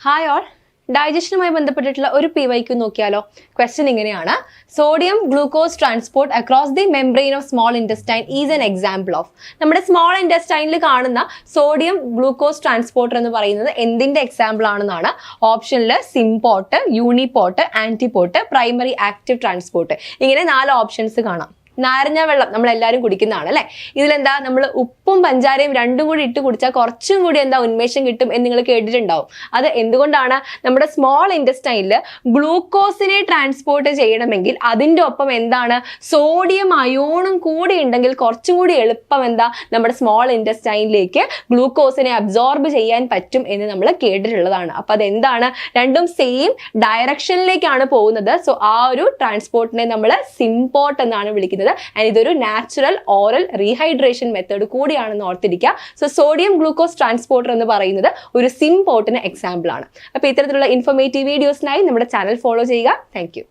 Hi all, ഡൈജഷനുമായി ബന്ധപ്പെട്ടിട്ടുള്ള ഒരു PYQ നോക്കിയാലോ. ക്വസ്റ്റ്യൻ ഇങ്ങനെയാണ്: sodium glucose transport across the membrane of small intestine is an example of. നമ്മുടെ small ഇൻറ്റസ്റ്റൈനിൽ കാണുന്ന സോഡിയം ഗ്ലൂക്കോസ് ട്രാൻസ്പോർട്ടർ എന്ന് പറയുന്നത് എന്തിന്റെ എക്സാമ്പിൾ ആണെന്നാണ്. ഓപ്ഷനിൽ സിംപോർട്ട്, യൂണിപോർട്ട്, ആന്റിപോർട്ട്, പ്രൈമറി ആക്റ്റീവ് ട്രാൻസ്പോർട്ട്, ഇങ്ങനെ 4 ഓപ്ഷൻസ് കാണാം. നാരങ്ങ വെള്ളം നമ്മളെല്ലാവരും കുടിക്കുന്നതാണ് അല്ലേ. ഇതിലെന്താ, നമ്മൾ ഉപ്പും പഞ്ചാരയും രണ്ടും കൂടി ഇട്ട് കുടിച്ചാൽ കുറച്ചും കൂടി ഉന്മേഷം കിട്ടും എന്ന് നിങ്ങൾ കേട്ടിട്ടുണ്ടാവും. അത് എന്തുകൊണ്ടാണ്? നമ്മുടെ സ്മോൾ ഇൻറ്റസ്റ്റൈനിൽ ഗ്ലൂക്കോസിനെ ട്രാൻസ്പോർട്ട് ചെയ്യണമെങ്കിൽ അതിൻ്റെ ഒപ്പം എന്താണ്, സോഡിയം അയോണും കൂടി ഉണ്ടെങ്കിൽ കുറച്ചും കൂടി എളുപ്പം നമ്മുടെ സ്മോൾ ഇൻറ്റസ്റ്റൈനിലേക്ക് ഗ്ലൂക്കോസിനെ അബ്സോർബ് ചെയ്യാൻ പറ്റും എന്ന് നമ്മൾ കേട്ടിട്ടുള്ളതാണ്. അപ്പൊ അതെന്താണ്, രണ്ടും സെയിം ഡയറക്ഷനിലേക്കാണ് പോകുന്നത്. സോ ആ ഒരു ട്രാൻസ്പോർട്ടിനെ നമ്മൾ സിംപോർട്ട് എന്നാണ് വിളിക്കുന്നത്. ഇതൊരു നാച്ചുറൽ ഓറൽ റീഹൈഡ്രേഷൻ മെത്തേഡ് കൂടിയാണെന്ന് ഓർത്തിരിക്കുക. സോ സോഡിയം ഗ്ലൂക്കോസ് ട്രാൻസ്പോർട്ടർ എന്ന് പറയുന്നത് ഒരു സിംപോർട്ടിന് എക്സാമ്പിൾ ആണ്. അപ്പൊ ഇത്തരത്തിലുള്ള ഇൻഫോർമേറ്റീവ് വീഡിയോസിനായി നമ്മുടെ ചാനൽ ഫോളോ ചെയ്യുക. Thank you.